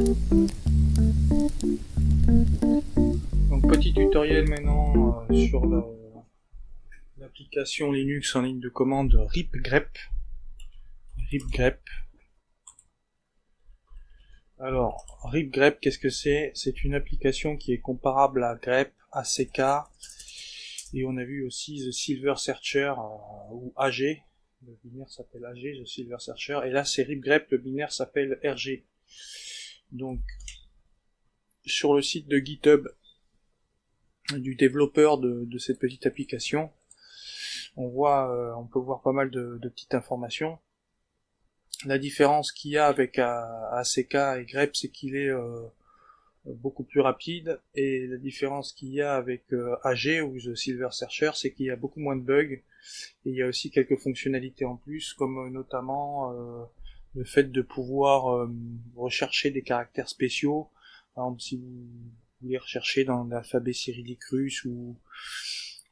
Donc petit tutoriel maintenant sur l'application Linux en ligne de commande ripgrep. Alors ripgrep, qu'est-ce que c'est? C'est une application qui est comparable à grep, ACK, et on a vu aussi The Silver Searcher ou AG. Le binaire s'appelle AG, The Silver Searcher, et là c'est ripgrep, le binaire s'appelle RG. Donc sur le site de GitHub du développeur de cette petite application, on peut voir pas mal de petites informations. La différence qu'il y a avec ACK et grep, c'est qu'il est beaucoup plus rapide, et la différence qu'il y a avec AG ou The Silver Searcher, c'est qu'il y a beaucoup moins de bugs, et il y a aussi quelques fonctionnalités en plus, comme notamment le fait de pouvoir rechercher des caractères spéciaux. Par exemple, si vous voulez rechercher dans l'alphabet cyrillique russe ou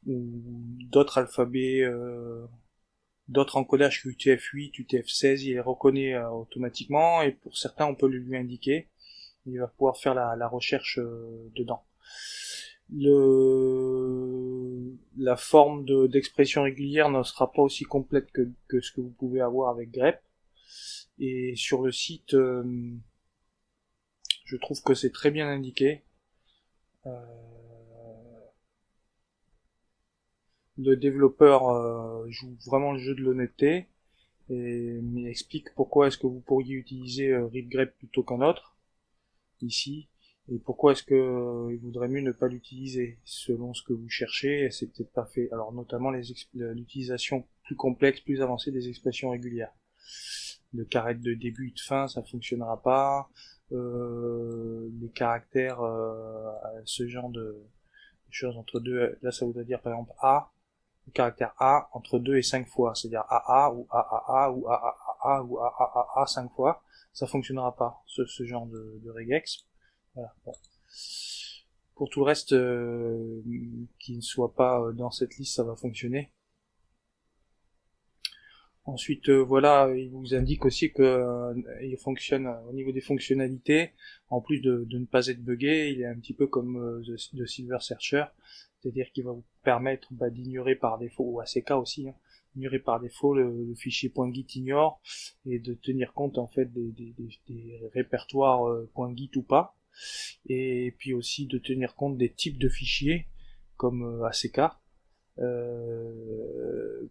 d'autres alphabets, d'autres encodages que UTF-8, UTF-16, il les reconnaît automatiquement, et pour certains on peut le lui indiquer. Il va pouvoir faire la recherche dedans. La forme d'expression régulière ne sera pas aussi complète que ce que vous pouvez avoir avec grep. Et sur le site, je trouve que c'est très bien indiqué. Le développeur joue vraiment le jeu de l'honnêteté, et il explique pourquoi est-ce que vous pourriez utiliser ripgrep plutôt qu'un autre ici, et pourquoi est-ce que il vaudrait mieux ne pas l'utiliser selon ce que vous cherchez, et c'est peut-être pas fait. Alors notamment l'utilisation plus complexe, plus avancée des expressions régulières. Le carré de début et de fin, ça fonctionnera pas. Les caractères, ce genre de choses entre deux, là ça voudrait dire par exemple A, le caractère A entre 2 et 5 fois, c'est-à-dire AA ou AAA ou AAA ou AAA 5 fois, ça fonctionnera pas, ce genre de regex. Voilà. Bon. Pour tout le reste qui ne soit pas dans cette liste, ça va fonctionner. Ensuite, voilà, il vous indique aussi que il fonctionne au niveau des fonctionnalités. En plus de ne pas être buggé, il est un petit peu comme The Silver Searcher, c'est-à-dire qu'il va vous permettre d'ignorer par défaut, ou ACK aussi, ignorer par défaut le fichier .git ignore, et de tenir compte en fait des répertoires .git ou pas, et puis aussi de tenir compte des types de fichiers comme ACK.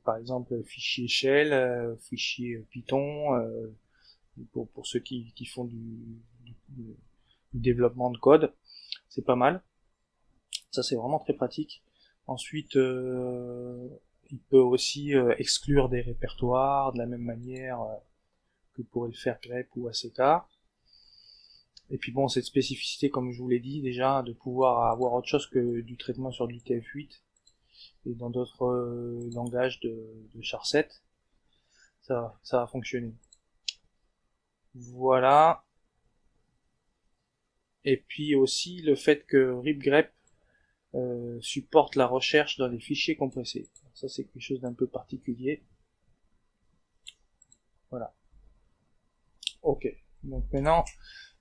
Par exemple fichier shell, fichier Python, pour ceux qui font du développement de code, c'est pas mal. Ça c'est vraiment très pratique. Ensuite, il peut aussi exclure des répertoires de la même manière que pourrait le faire grep ou ACK. Et puis bon, cette spécificité, comme je vous l'ai dit déjà, de pouvoir avoir autre chose que du traitement sur du TF8 et dans d'autres langages de char7, ça va fonctionner. Voilà. Et puis aussi le fait que ripgrep supporte la recherche dans les fichiers compressés. Ça c'est quelque chose d'un peu particulier. Voilà. Ok. Donc maintenant,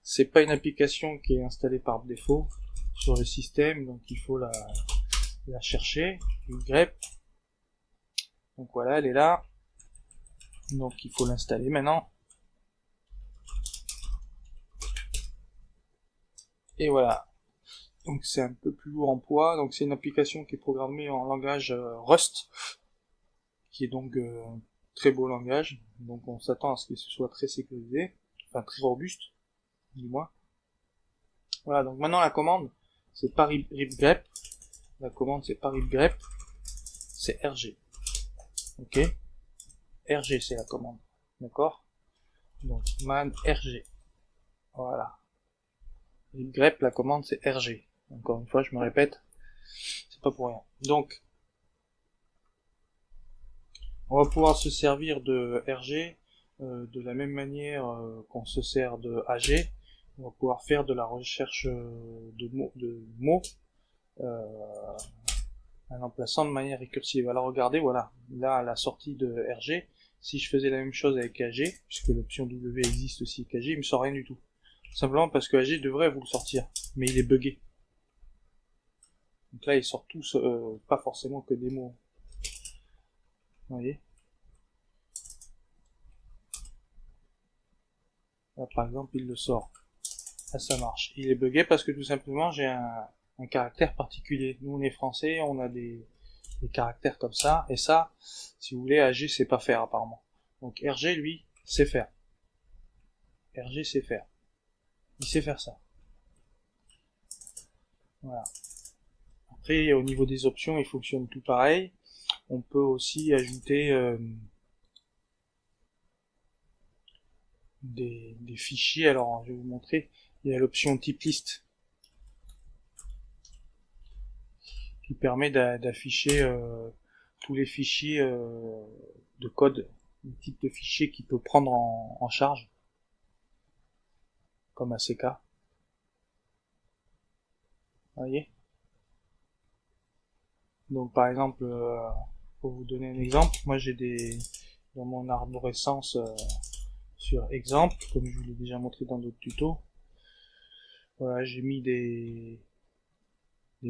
c'est pas une application qui est installée par défaut sur le système, donc il faut la chercher, ripgrep. Donc voilà, elle est là. Donc il faut l'installer maintenant. Et voilà. Donc c'est un peu plus lourd en poids. Donc c'est une application qui est programmée en langage Rust, qui est donc un très beau langage. Donc on s'attend à ce que ce soit très sécurisé, enfin très robuste, du moins. Voilà, donc maintenant la commande, c'est pas ripgrep. La commande c'est pas ripgrep, c'est RG. Ok, RG c'est la commande. D'accord. Donc man RG. Voilà. Ripgrep, la commande c'est RG. Encore une fois, je me répète, c'est pas pour rien. Donc, on va pouvoir se servir de RG de la même manière qu'on se sert de AG. On va pouvoir faire de la recherche de mots en emplaçant de manière récursive. Alors regardez, voilà, là à la sortie de RG, si je faisais la même chose avec AG, puisque l'option W existe aussi avec AG, il me sort rien du tout. Simplement parce que AG devrait vous le sortir, mais il est buggé. Donc là, il sort tous, pas forcément que des mots. Vous voyez? Là, par exemple, il le sort. Là, ça marche. Il est buggé parce que tout simplement, j'ai un caractère particulier. Nous, on est français, on a des caractères comme ça, et ça, si vous voulez, AG sait pas faire apparemment. Donc RG, lui, sait faire. RG sait faire. Il sait faire ça. Voilà. Après, au niveau des options, il fonctionne tout pareil. On peut aussi ajouter des fichiers. Alors, je vais vous montrer. Il y a l'option type list qui permet d'afficher tous les fichiers de code, le type de fichier qu'il peut prendre en charge, comme ACK. Vous voyez? Donc par exemple, pour vous donner un exemple, moi j'ai dans mon arborescence sur exemple, comme je vous l'ai déjà montré dans d'autres tutos, voilà, j'ai mis des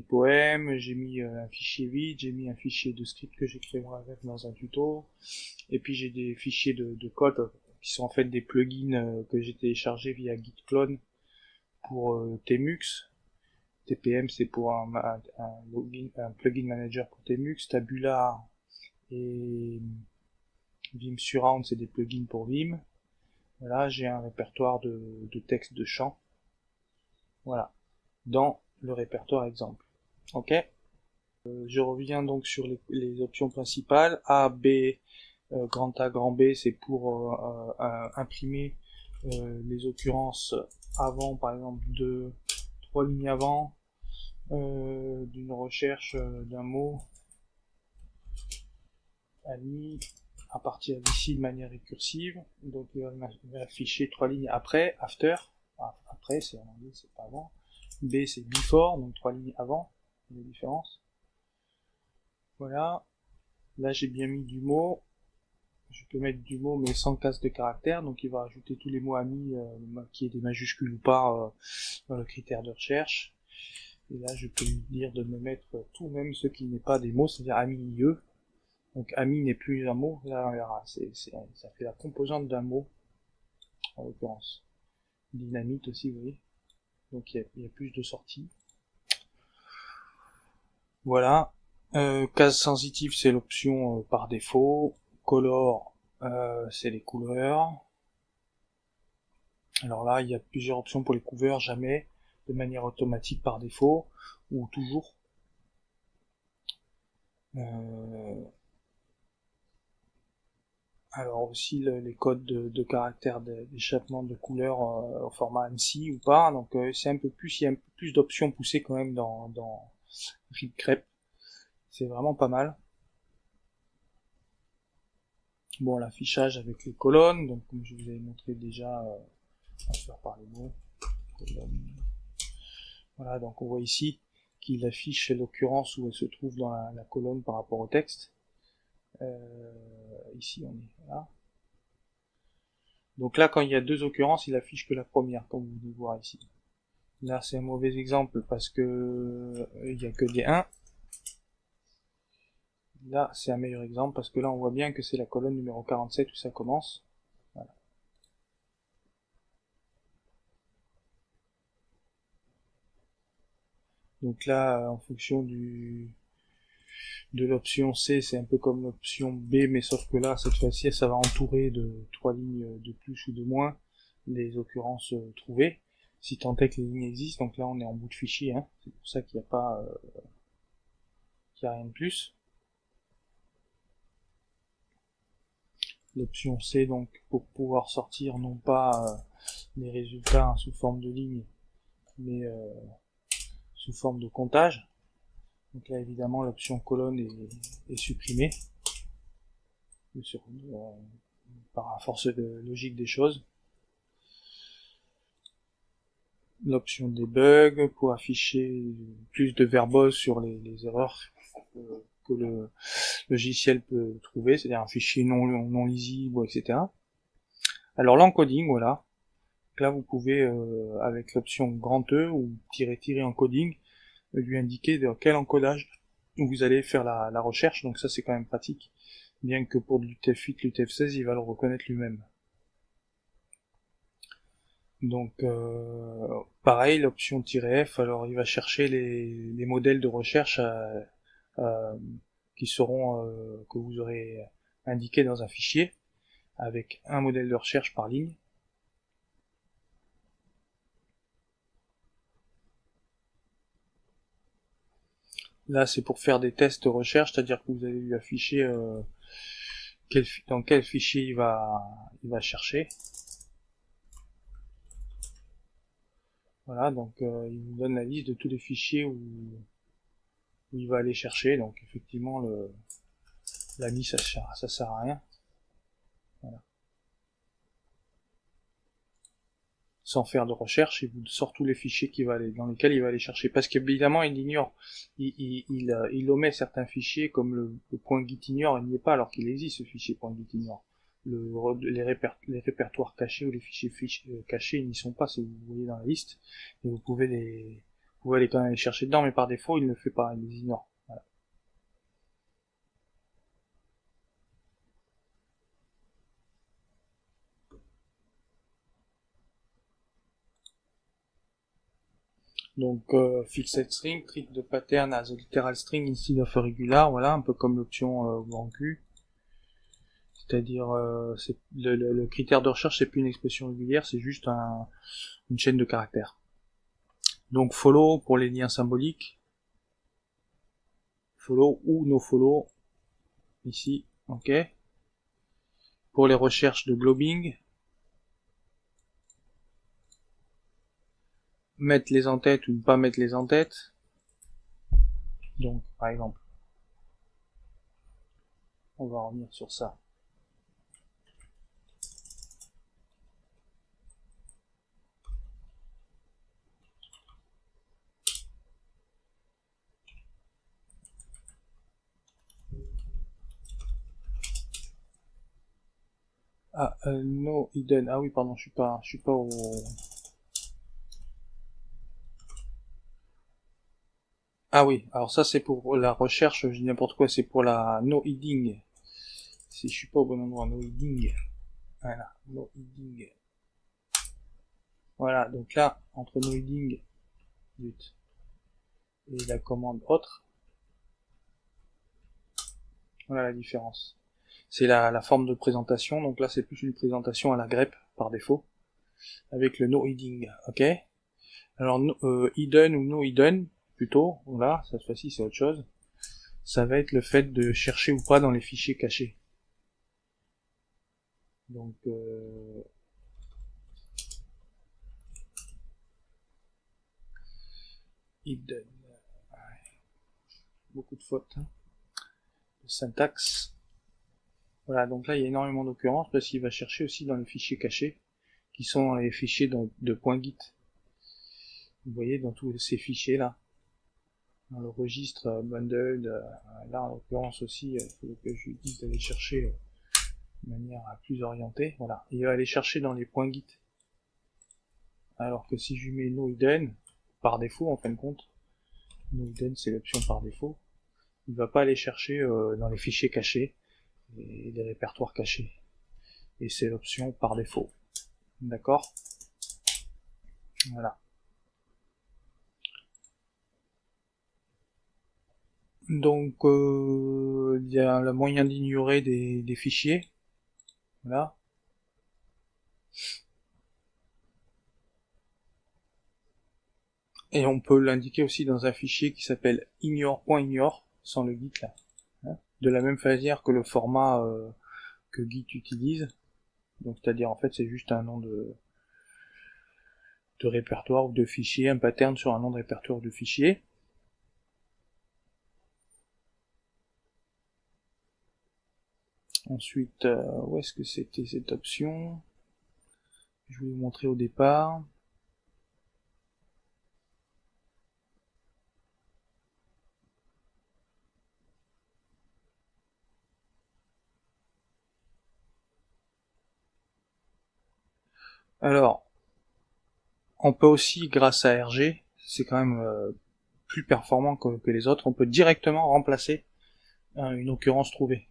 poèmes, j'ai mis un fichier vide, j'ai mis un fichier de script que j'ai créé moi-même dans un tuto, et puis j'ai des fichiers de code qui sont en fait des plugins que j'ai téléchargés via Git Clone pour Tmux. TPM, c'est pour un plugin manager pour Tmux. Tabular et Vim Surround, c'est des plugins pour Vim. Voilà, j'ai un répertoire de texte de chant. Voilà, dans le répertoire exemple. Ok. Je reviens donc sur les options principales. A, B, grand A, grand B, c'est pour imprimer les occurrences avant, par exemple, 3 lignes avant, d'une recherche d'un mot ami à partir d'ici de manière récursive. Donc il va afficher 3 lignes après, after. Après, c'est en anglais, c'est pas avant. B, c'est before, donc 3 lignes avant, la différence. Voilà. Là, j'ai bien mis du mot. Je peux mettre du mot, mais sans case de caractère. Donc il va ajouter tous les mots amis, qui est des majuscules ou pas, dans le critère de recherche. Et là, je peux lui dire de me mettre tout, même ce qui n'est pas des mots, c'est-à-dire ami IE. Donc ami n'est plus un mot, là on verra, ça fait la composante d'un mot, en l'occurrence. Dynamite aussi, vous voyez. Donc il y a plus de sorties. Voilà. Case sensitive, c'est l'option par défaut. Color, c'est les couleurs. Alors là, il y a plusieurs options pour les couleurs, jamais de manière automatique par défaut, ou toujours. Alors aussi les codes de caractère d'échappement de couleurs au format ANSI ou pas. Donc c'est un peu plus, il y a un peu plus d'options poussées quand même dans RipGrep. C'est vraiment pas mal. Bon, l'affichage avec les colonnes, donc comme je vous avais montré déjà, on va faire par les mots. Voilà, donc on voit ici qu'il affiche l'occurrence où elle se trouve dans la colonne par rapport au texte. Ici on est là. Donc là, quand il y a 2 occurrences, il affiche que la première, comme vous pouvez voir ici. Là, c'est un mauvais exemple parce que il y a que des 1. Là, c'est un meilleur exemple parce que là, on voit bien que c'est la colonne numéro 47 où ça commence. Voilà. Donc là, en fonction de l'option C, c'est un peu comme l'option B, mais sauf que là, cette fois-ci, ça va entourer de 3 lignes de plus ou de moins les occurrences trouvées, si tant est que les lignes existent. Donc là, on est en bout de fichier, hein. C'est pour ça qu'il n'y a pas, qu'il n'y a rien de plus. L'option C, donc, pour pouvoir sortir non pas les résultats sous forme de ligne, mais sous forme de comptage. Donc là, évidemment, l'option colonne est supprimée par force de logique des choses. L'option debug pour afficher plus de verbose sur les erreurs que le logiciel peut trouver, c'est-à-dire un fichier non lisible, etc. Alors l'encoding, voilà. Là, vous pouvez, avec l'option grand E ou tirer encoding, lui indiquer dans quel encodage vous allez faire la recherche. Donc ça, c'est quand même pratique. Bien que pour l'UTF-8, l'UTF-16, il va le reconnaître lui-même. Donc pareil, l'option "-f", alors il va chercher les modèles de recherche qui seront que vous aurez indiqués dans un fichier avec un modèle de recherche par ligne. Là, c'est pour faire des tests de recherche, c'est-à-dire que vous allez lui afficher dans quel fichier il va chercher. Voilà, donc il vous donne la liste de tous les fichiers où il va aller chercher. Donc effectivement, la liste, ça sert à rien. Voilà. Sans faire de recherche, il vous sort tous les fichiers dans lesquels il va aller chercher. Parce qu'évidemment, il ignore, il omet certains fichiers, comme le .git ignore, il n'y est pas alors qu'il existe ce fichier .git ignore. Les répertoires cachés ou les fichiers cachés, ils n'y sont pas, si vous voyez dans la liste, et vous pouvez aller quand même les chercher dedans, mais par défaut, il ne le fait pas, il les ignore. Voilà. Donc fixed string, treat the pattern as a literal string instead of a regular, voilà, un peu comme l'option grand Q. C'est-à-dire le critère de recherche, c'est plus une expression régulière, c'est juste une chaîne de caractères. Donc follow pour les liens symboliques, follow ou no follow ici, ok. Pour les recherches de globing, mettre les en tête ou ne pas mettre les en tête. Donc par exemple, on va revenir sur ça. Ah, no hidden. Ah oui, pardon, je suis pas au. Ah oui, alors ça c'est pour la recherche, je dis n'importe quoi, c'est pour la no hiding. Si je suis pas au bon endroit, no hiding. Voilà, no hiding. Voilà, donc là, entre no hiding et la commande autre, voilà la différence. C'est la forme de présentation, donc là c'est plus une présentation à la grep par défaut, avec le no hiding, ok. Alors hidden ou no hidden, plutôt, voilà, cette fois-ci c'est autre chose. Ça va être le fait de chercher ou pas dans les fichiers cachés. Donc hidden, beaucoup de fautes, hein. De syntaxe. Voilà, donc là il y a énormément d'occurrences parce qu'il va chercher aussi dans les fichiers cachés, qui sont les fichiers de .git. Vous voyez dans tous ces fichiers là, dans le registre bundle, là en l'occurrence aussi, il faut que je lui dise d'aller chercher de manière plus orientée, voilà. Il va aller chercher dans les .git. Alors que si je lui mets no hidden, par défaut en fin de compte, no hidden c'est l'option par défaut, il va pas aller chercher dans les fichiers cachés et les répertoires cachés. Et c'est l'option par défaut. D'accord? Voilà. Donc il y a le moyen d'ignorer des fichiers. Voilà. Et on peut l'indiquer aussi dans un fichier qui s'appelle ignore.ignore, sans le git là. Hein, de la même manière que le format que Git utilise. Donc c'est-à-dire en fait c'est juste un nom de répertoire ou de fichier, un pattern sur un nom de répertoire de fichier. Ensuite, où est-ce que c'était cette option? Je vais vous montrer au départ. Alors, on peut aussi, grâce à RG, c'est quand même plus performant que les autres, on peut directement remplacer une occurrence trouvée.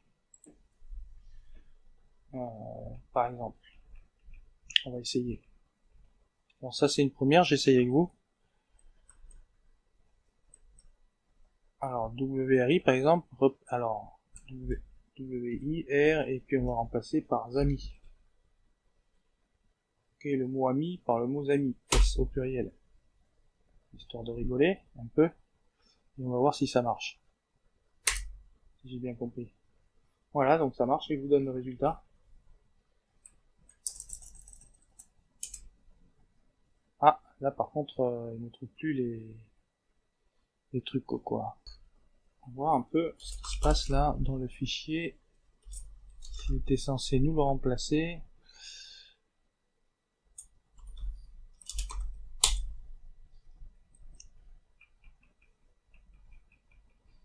Par exemple, on va essayer. Alors ça c'est une première, j'essaye avec vous. Alors WRI par exemple, alors WI, R, et puis on va remplacer par Zami. Ok, le mot ami par le mot Zami, S au pluriel. Histoire de rigoler un peu. Et on va voir si ça marche. Si j'ai bien compris. Voilà, donc ça marche, et je vous donne le résultat. Ah, là par contre, il ne trouve plus les trucs quoi. On va voir un peu ce qui se passe là dans le fichier. S'il était censé nous le remplacer.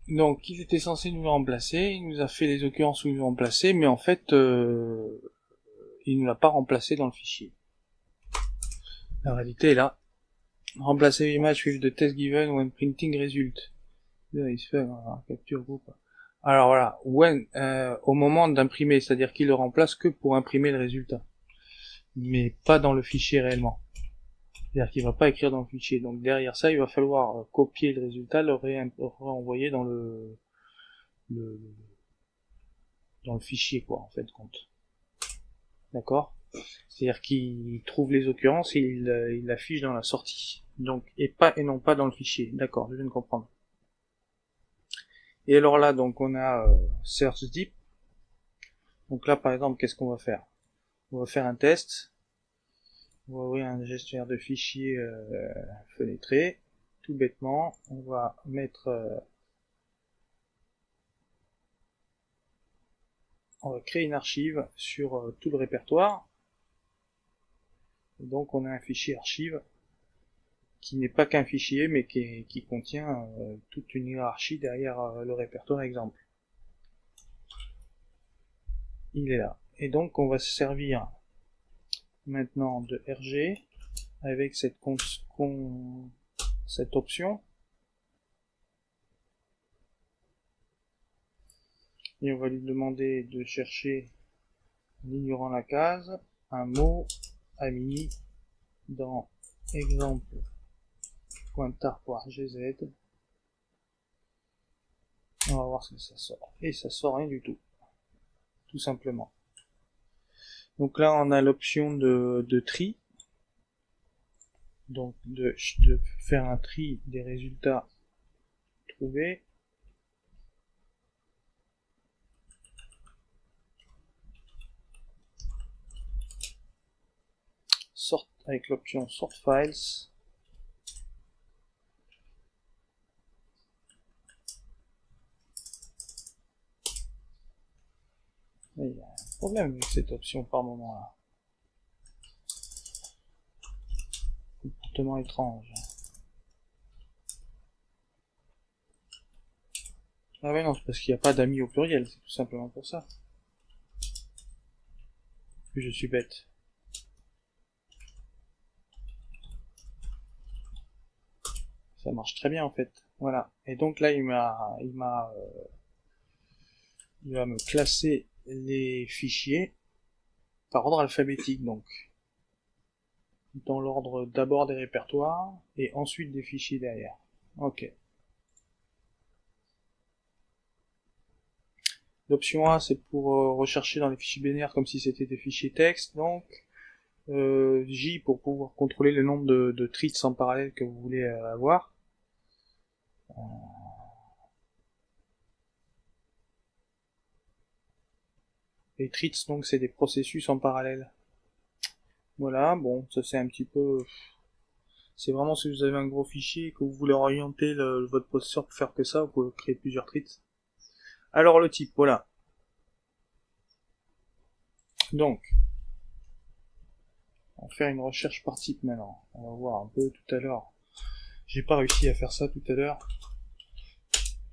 Donc, il était censé nous le remplacer, il nous a fait les occurrences où il nous remplacer, mais en fait, il ne l'a pas remplacé dans le fichier. La réalité est là. Remplacer l'image with the test given when printing result. Il se fait capture groupe. Alors voilà, when, au moment d'imprimer, c'est-à-dire qu'il le remplace que pour imprimer le résultat, mais pas dans le fichier réellement. C'est-à-dire qu'il va pas écrire dans le fichier. Donc derrière ça, il va falloir copier le résultat, le renvoyer dans le fichier quoi, en fait de compte. D'accord? C'est-à-dire qu'il trouve les occurrences et il l'affiche dans la sortie. Donc et non pas dans le fichier. D'accord, je viens de comprendre. Et alors là, donc on a search deep. Donc là, par exemple, qu'est-ce qu'on va faire? On va faire un test. On va ouvrir un gestionnaire de fichiers fenêtré. Tout bêtement, on va mettre... on va créer une archive sur tout le répertoire. Et donc on a un fichier archive qui n'est pas qu'un fichier, mais qui contient toute une hiérarchie derrière le répertoire exemple. Il est là. Et donc on va se servir maintenant de RG avec cette option. Et on va lui demander de chercher, en ignorant la case, un mot ami dans exemple.tar.gz. On va voir ce que ça sort. Et ça sort rien du tout. Tout simplement. Donc là, on a l'option de tri. Donc de faire un tri des résultats trouvés. Sort avec l'option sort files. Mais il y a un problème avec cette option par moment là. Comportement étrange. Ah ouais non, c'est parce qu'il n'y a pas d'amis au pluriel, c'est tout simplement pour ça. Puis je suis bête. Ça marche très bien en fait. Voilà. Et donc là il va me classer les fichiers par ordre alphabétique donc. Dans l'ordre d'abord des répertoires et ensuite des fichiers derrière. Ok. L'option A c'est pour rechercher dans les fichiers binaires comme si c'était des fichiers texte donc. J pour pouvoir contrôler le nombre de treats en parallèle que vous voulez avoir. Les treats donc c'est des processus en parallèle. Voilà, bon, ça c'est un petit peu... C'est vraiment si vous avez un gros fichier et que vous voulez orienter votre processeur pour faire que ça, vous pouvez créer plusieurs treats. Alors le type, voilà. Donc, on va faire une recherche par type maintenant. On va voir un peu tout à l'heure. J'ai pas réussi à faire ça tout à l'heure.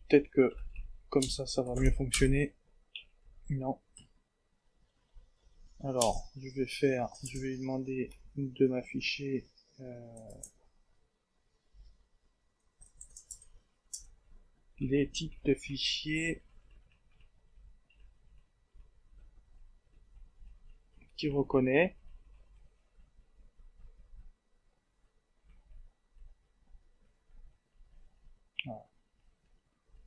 Peut-être que comme ça va mieux fonctionner. Non. Alors, je vais lui demander de m'afficher les types de fichiers qu'il reconnaît. Voilà.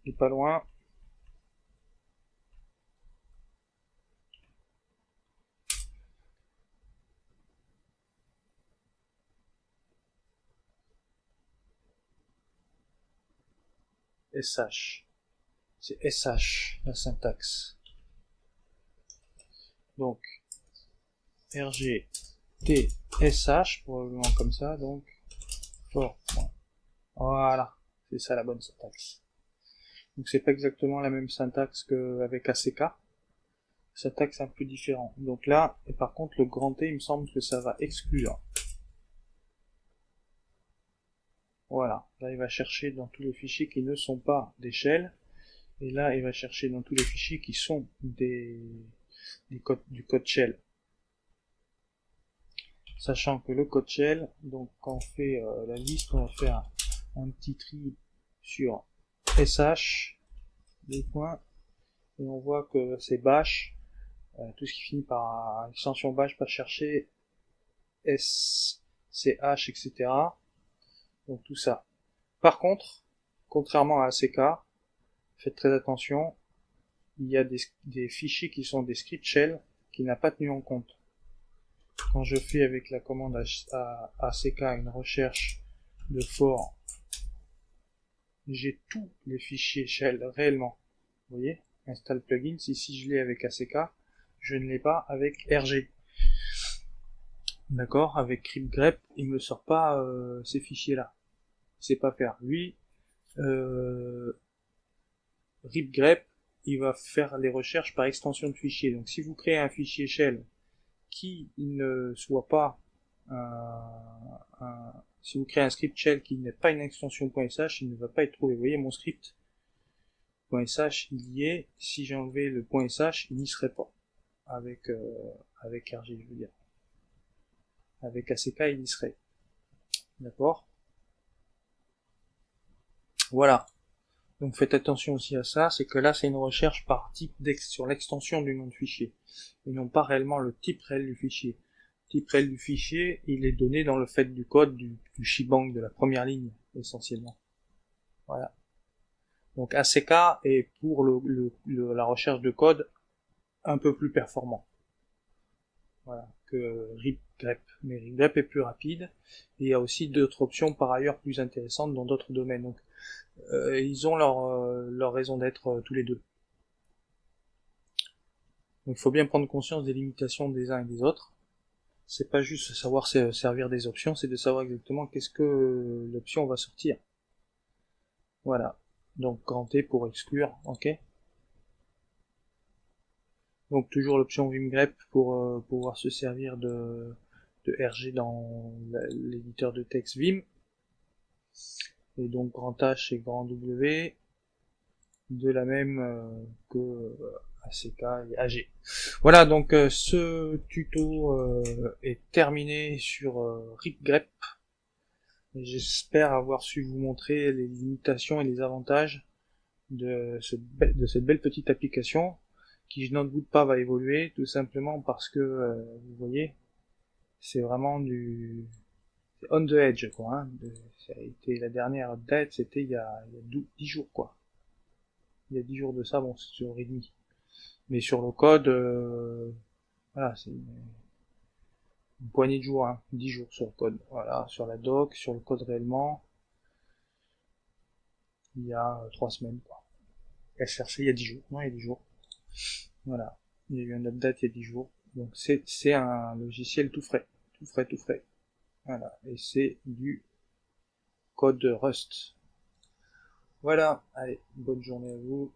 Il est pas loin. SH. C'est SH, la syntaxe. Donc, RG, T, SH, probablement comme ça, donc, for. Voilà. C'est ça la bonne syntaxe. Donc, c'est pas exactement la même syntaxe qu'avec ACK. Syntaxe un peu différent. Donc là, et par contre, le grand T, il me semble que ça va exclure. Voilà. Là, il va chercher dans tous les fichiers qui ne sont pas des shells. Et là, il va chercher dans tous les fichiers qui sont du code shell. Sachant que le code shell, donc quand on fait la liste, on va faire un petit tri sur SH, des points, et on voit que c'est bash, tout ce qui finit par extension bash va chercher S, CH, etc. Donc tout ça. Par contre, contrairement à ACK, faites très attention, il y a des fichiers qui sont des script shell qui n'a pas tenu en compte. Quand je fais avec la commande ACK une recherche de for, j'ai tous les fichiers shell réellement. Vous voyez, install plugins, ici je l'ai avec ACK, je ne l'ai pas avec RG. D'accord, avec cryptgrep, il me sort pas ces fichiers-là. C'est pas faire. Lui, ripgrep, il va faire les recherches par extension de fichier. Donc si vous créez un fichier shell qui ne soit pas si vous créez un script shell qui n'est pas une extension .sh, il ne va pas être trouvé. Vous voyez mon script .sh, il y est. Si j'ai enlevé le .sh, il n'y serait pas. Avec RG, je veux dire. Avec ACK, il y serait. D'accord? Voilà. Donc faites attention aussi à ça, c'est que là c'est une recherche par type sur l'extension du nom de fichier, et non pas réellement le type réel du fichier. Le type réel du fichier, il est donné dans le fait du code du shebang de la première ligne, essentiellement. Voilà. Donc ACK est pour la recherche de code un peu plus performant. Voilà, que ripgrep. Mais ripgrep est plus rapide, et il y a aussi d'autres options par ailleurs plus intéressantes dans d'autres domaines. Donc ils ont leur raison d'être tous les deux. Donc il faut bien prendre conscience des limitations des uns et des autres. C'est pas juste savoir servir des options, c'est de savoir exactement qu'est-ce que l'option va sortir. Voilà. Donc grand T pour exclure, ok. Donc toujours l'option vimgrep pour pouvoir se servir de RG dans l'éditeur de texte Vim. Et donc grand H et grand W de la même que ACK et AG. Voilà, donc ce tuto est terminé sur ripgrep. J'espère avoir su vous montrer les limitations et les avantages de cette belle petite application qui, je n'en doute pas, va évoluer, tout simplement parce que, vous voyez, c'est vraiment on the edge, quoi. Hein. Ça a été la dernière update, c'était il y a 10 jours, quoi. Il y a 10 jours de ça, bon, c'est sur Readme. Mais sur le code, voilà, c'est une poignée de jours, hein, 10 jours sur le code. Voilà, sur la doc, sur le code réellement, il y a 3 semaines, quoi. Elle cherchait il y a 10 jours. Non, il y a 10 jours. Voilà. Il y a eu un update il y a 10 jours. Donc c'est un logiciel tout frais. Tout frais, tout frais. Voilà. Et c'est du code Rust. Voilà. Allez, bonne journée à vous.